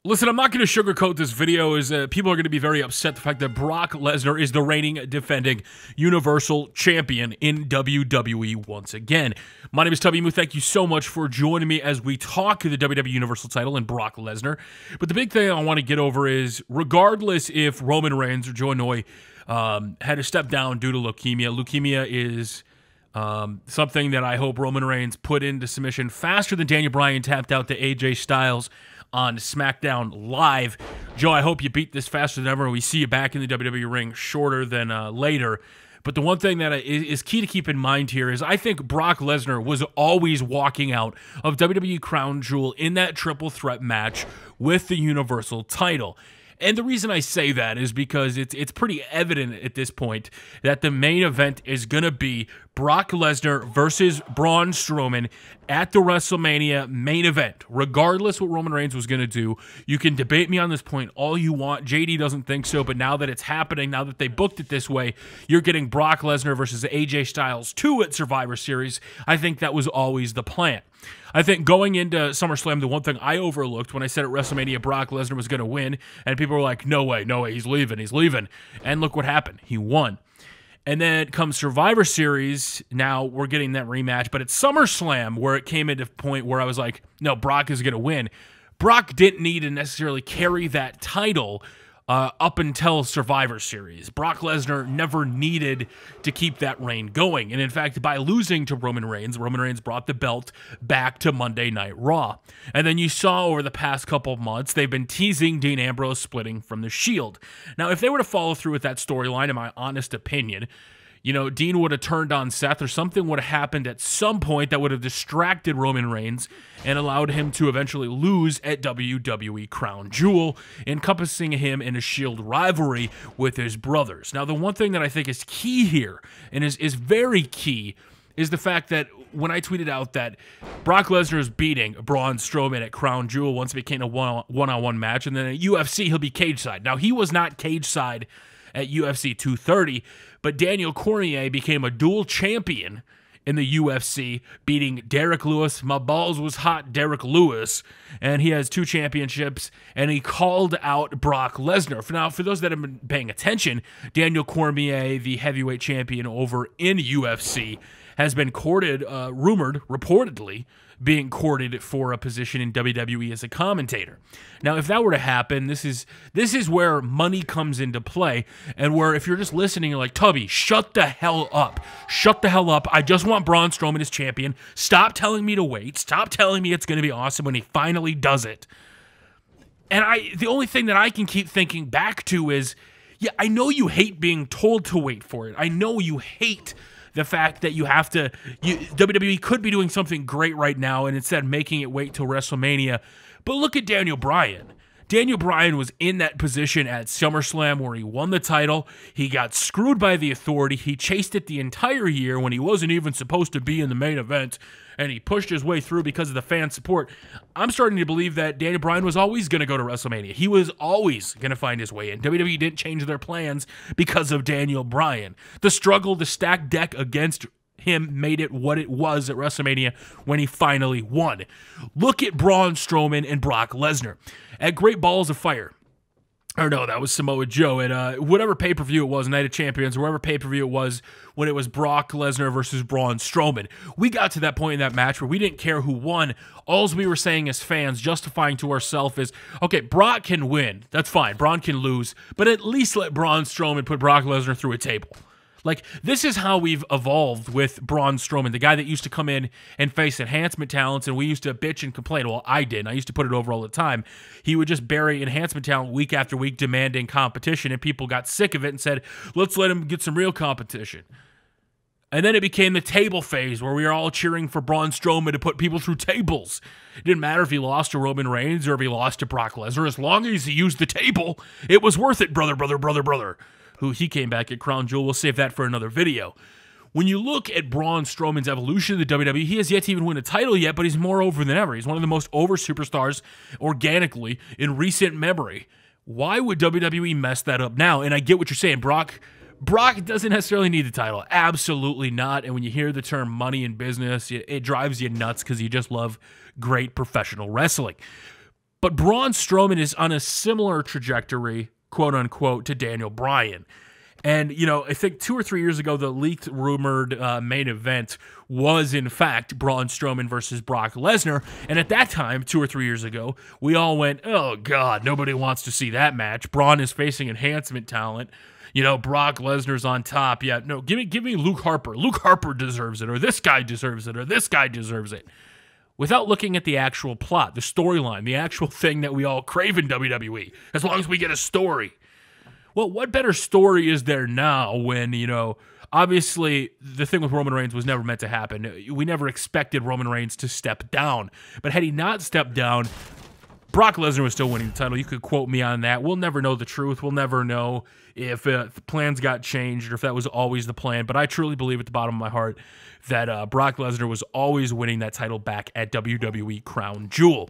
Listen, I'm not going to sugarcoat this video, as people are going to be very upset the fact that Brock Lesnar is the reigning, defending Universal Champion in WWE once again. My name is Tubby Moo. Thank you so much for joining me as we talk the WWE Universal title and Brock Lesnar. But the big thing I want to get over is, regardless if Roman Reigns or Joe Noy had to step down due to leukemia is something that I hope Roman Reigns put into submission faster than Daniel Bryan tapped out to AJ Styles on SmackDown Live. Joe, I hope you beat this faster than ever, and we see you back in the WWE ring shorter than later. But the one thing that is key to keep in mind here is I think Brock Lesnar was always walking out of WWE Crown Jewel in that triple threat match with the Universal title. And the reason I say that is because it's pretty evident at this point that the main event is going to be Brock Lesnar versus Braun Strowman at the WrestleMania main event. Regardless what Roman Reigns was going to do, you can debate me on this point all you want. JD doesn't think so, but now that it's happening, now that they booked it this way, you're getting Brock Lesnar versus AJ Styles 2 at Survivor Series. I think that was always the plan. I think going into SummerSlam, the one thing I overlooked when I said at WrestleMania Brock Lesnar was going to win, and people were like, no way, he's leaving. And look what happened. He won. And then comes Survivor Series, now we're getting that rematch, but it's SummerSlam where it came into a point where I was like, no, Brock is going to win. Brock didn't need to necessarily carry that title up until Survivor Series. Brock Lesnar never needed to keep that reign going. And in fact, by losing to Roman Reigns brought the belt back to Monday Night Raw. And then you saw over the past couple of months, they've been teasing Dean Ambrose splitting from the Shield. Now, if they were to follow through with that storyline, in my honest opinion, you know, Dean would have turned on Seth, or something would have happened at some point that would have distracted Roman Reigns and allowed him to eventually lose at WWE Crown Jewel, encompassing him in a Shield rivalry with his brothers. Now, the one thing that I think is key here, and is very key, is the fact that when I tweeted out that Brock Lesnar is beating Braun Strowman at Crown Jewel once it became a one-on-one match, and then at UFC he'll be cage side. Now, he was not cage side at UFC 230, but Daniel Cormier became a dual champion in the UFC, beating Derek Lewis. My balls was hot, Derek Lewis, and he has 2 championships, and he called out Brock Lesnar. Now, for those that have been paying attention, Daniel Cormier, the heavyweight champion over in UFC, has been courted, reportedly being courted for a position in WWE as a commentator. Now, if that were to happen, this is where money comes into play, and where if you're just listening, you're like, Tubby, shut the hell up. Shut the hell up. I just want Braun Strowman as champion. Stop telling me to wait. Stop telling me it's going to be awesome when he finally does it. And the only thing that I can keep thinking back to is, yeah, I know you hate being told to wait for it. I know you hate the fact that you have to, WWE could be doing something great right now and instead making it wait till WrestleMania. But look at Daniel Bryan. Daniel Bryan was in that position at SummerSlam where he won the title. He got screwed by the Authority. He chased it the entire year when he wasn't even supposed to be in the main event, and he pushed his way through because of the fan support. I'm starting to believe that Daniel Bryan was always going to go to WrestleMania. He was always going to find his way in. WWE didn't change their plans because of Daniel Bryan. The struggle to stack deck against him made it what it was at WrestleMania when he finally won. Look at Braun Strowman and Brock Lesnar at Great Balls of Fire. Or no, that was Samoa Joe at whatever pay-per-view it was, Night of Champions, or whatever pay-per-view it was when it was Brock Lesnar versus Braun Strowman. We got to that point in that match where we didn't care who won. All we were saying as fans, justifying to ourselves, is, okay, Brock can win. That's fine. Braun can lose. But at least let Braun Strowman put Brock Lesnar through a table. Like, this is how we've evolved with Braun Strowman, the guy that used to come in and face enhancement talents, and we used to bitch and complain. Well, I didn't. I used to put it over all the time. He would just bury enhancement talent week after week, demanding competition, and people got sick of it and said, let's let him get some real competition. And then it became the table phase where we were all cheering for Braun Strowman to put people through tables. It didn't matter if he lost to Roman Reigns or if he lost to Brock Lesnar. As long as he used the table, it was worth it, brother. Who he came back at Crown Jewel. We'll save that for another video. When you look at Braun Strowman's evolution in the WWE, he has yet to even win a title yet, but he's more over than ever. He's one of the most over superstars organically in recent memory. Why would WWE mess that up now? And I get what you're saying. Brock doesn't necessarily need the title. Absolutely not. And when you hear the term money in business, it drives you nuts because you just love great professional wrestling. But Braun Strowman is on a similar trajectory, quote unquote, to Daniel Bryan. And, you know, I think 2 or 3 years ago, the leaked, rumored main event was, in fact, Braun Strowman versus Brock Lesnar. And at that time, 2 or 3 years ago, we all went, oh, God, nobody wants to see that match. Braun is facing enhancement talent. You know, Brock Lesnar's on top. Yeah, no, give me Luke Harper. Luke Harper deserves it, or this guy deserves it, or this guy deserves it. Without looking at the actual plot, the storyline, the actual thing that we all crave in WWE, as long as we get a story. Well, what better story is there now when, you know, obviously the thing with Roman Reigns was never meant to happen. We never expected Roman Reigns to step down. But had he not stepped down, Brock Lesnar was still winning the title. You could quote me on that. We'll never know the truth. We'll never know if the plans got changed or if that was always the plan. But I truly believe at the bottom of my heart that Brock Lesnar was always winning that title back at WWE Crown Jewel.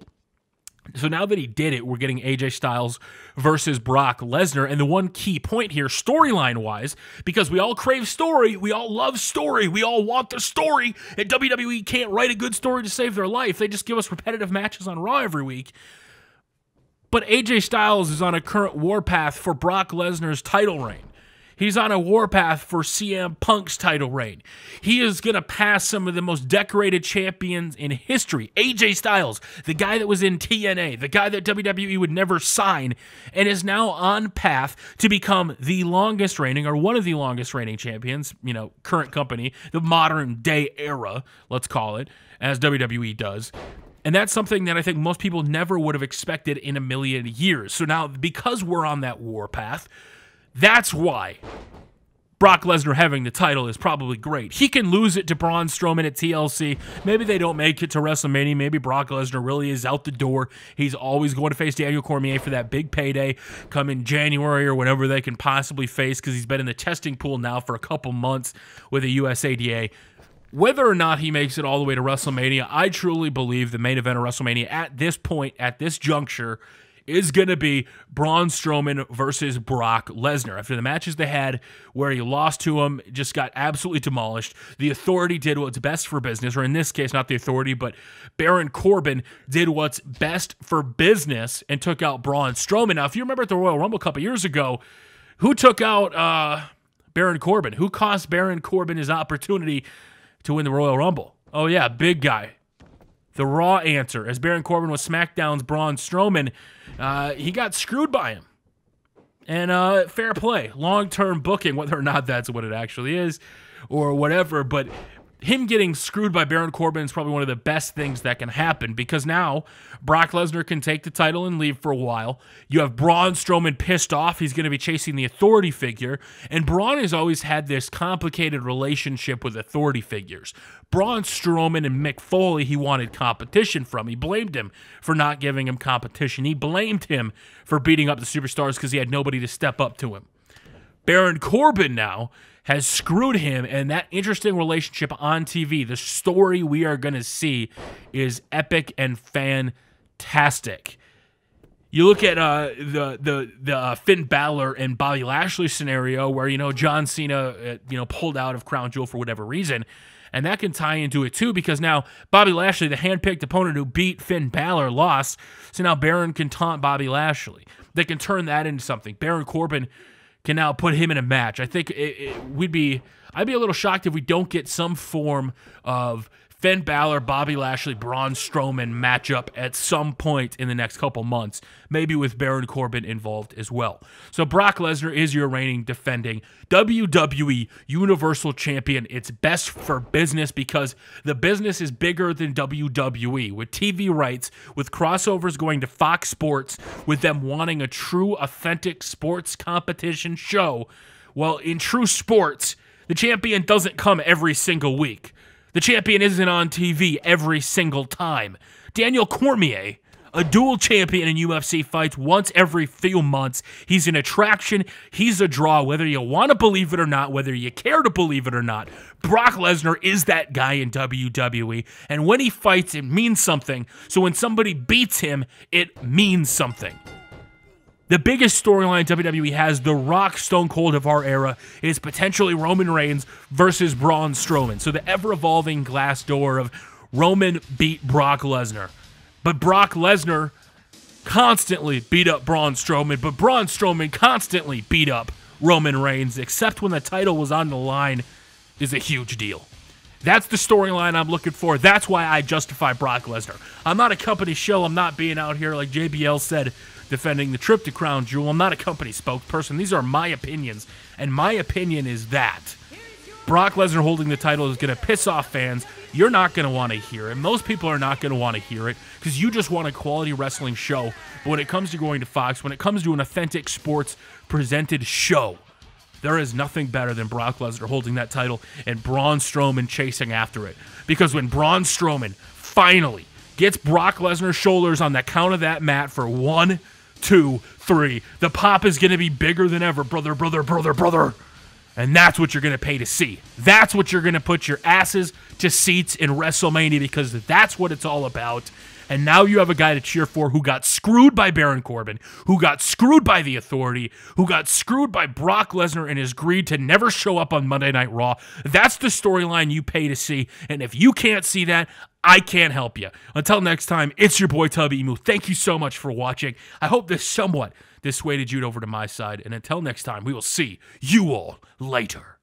So now that he did it, we're getting AJ Styles versus Brock Lesnar. And the one key point here, storyline-wise, because we all crave story, we all love story, we all want the story, and WWE can't write a good story to save their life. They just give us repetitive matches on Raw every week. But AJ Styles is on a current warpath for Brock Lesnar's title reign. He's on a warpath for CM Punk's title reign. He is going to pass some of the most decorated champions in history. AJ Styles, the guy that was in TNA, the guy that WWE would never sign, and is now on path to become the longest reigning, or one of the longest reigning champions, you know, current company, the modern day era, let's call it, as WWE does. And that's something that I think most people never would have expected in a million years. So now, because we're on that warpath, that's why Brock Lesnar having the title is probably great. He can lose it to Braun Strowman at TLC. Maybe they don't make it to WrestleMania. Maybe Brock Lesnar really is out the door. He's always going to face Daniel Cormier for that big payday come in January or whenever they can possibly face, because he's been in the testing pool now for a couple months with the USADA. Whether or not he makes it all the way to WrestleMania, I truly believe the main event of WrestleMania at this point, at this juncture, is going to be Braun Strowman versus Brock Lesnar. After the matches they had where he lost to him, just got absolutely demolished, the Authority did what's best for business, or in this case, not the Authority, but Baron Corbin did what's best for business and took out Braun Strowman. Now, if you remember at the Royal Rumble a couple years ago, who took out Baron Corbin? Who cost Baron Corbin his opportunity to win the Royal Rumble? Oh yeah, big guy. The Raw answer, as Baron Corbin was SmackDown's Braun Strowman, he got screwed by him. And fair play, long-term booking, whether or not that's what it actually is or whatever, but him getting screwed by Baron Corbin is probably one of the best things that can happen, because now Brock Lesnar can take the title and leave for a while. You have Braun Strowman pissed off. He's going to be chasing the Authority figure, and Braun has always had this complicated relationship with Authority figures. Braun Strowman and Mick Foley, he wanted competition from. He blamed him for not giving him competition. He blamed him for beating up the superstars because he had nobody to step up to him. Baron Corbin now has screwed him, and that interesting relationship on TV, the story we are going to see, is epic and fantastic. You look at the Finn Balor and Bobby Lashley scenario where, you know, John Cena, pulled out of Crown Jewel for whatever reason, and that can tie into it too, because now Bobby Lashley, the handpicked opponent who beat Finn Balor, lost, so now Baron can taunt Bobby Lashley. They can turn that into something. Baron Corbin can now put him in a match. I think I'd be a little shocked if we don't get some form of Finn Balor, Bobby Lashley, Braun Strowman matchup at some point in the next couple months, maybe with Baron Corbin involved as well. So Brock Lesnar is your reigning, defending WWE Universal Champion. It's best for business because the business is bigger than WWE, with TV rights, with crossovers going to Fox Sports, with them wanting a true, authentic sports competition show. Well, in true sports, the champion doesn't come every single week. The champion isn't on TV every single time. Daniel Cormier, a dual champion in UFC fights once every few months. He's an attraction. He's a draw, whether you want to believe it or not, whether you care to believe it or not. Brock Lesnar is that guy in WWE, and when he fights, it means something. So when somebody beats him, it means something. The biggest storyline WWE has, the Rock Stone Cold of our era, is potentially Roman Reigns versus Braun Strowman. So the ever-evolving glass door of Roman beat Brock Lesnar. But Brock Lesnar constantly beat up Braun Strowman, but Braun Strowman constantly beat up Roman Reigns, except when the title was on the line, is a huge deal. That's the storyline I'm looking for. That's why I justify Brock Lesnar. I'm not a company shill. I'm not being out here, like JBL said, defending the trip to Crown Jewel. I'm not a company spokesperson. These are my opinions, and my opinion is that Brock Lesnar holding the title is going to piss off fans. You're not going to want to hear it. Most people are not going to want to hear it because you just want a quality wrestling show. But when it comes to going to Fox, when it comes to an authentic sports presented show, there is nothing better than Brock Lesnar holding that title and Braun Strowman chasing after it. Because when Braun Strowman finally gets Brock Lesnar's shoulders on the count of that mat for 1, 2, 3, the pop is going to be bigger than ever. Brother, brother, brother, brother. And that's what you're going to pay to see. That's what you're going to put your asses to seats in WrestleMania, because that's what it's all about. And now you have a guy to cheer for who got screwed by Baron Corbin, who got screwed by The Authority, who got screwed by Brock Lesnar and his greed to never show up on Monday Night Raw. That's the storyline you pay to see. And if you can't see that, I can't help you. Until next time, it's your boy Tubby Emu. Thank you so much for watching. I hope this somewhat dissuaded you over to my side. And until next time, we will see you all later.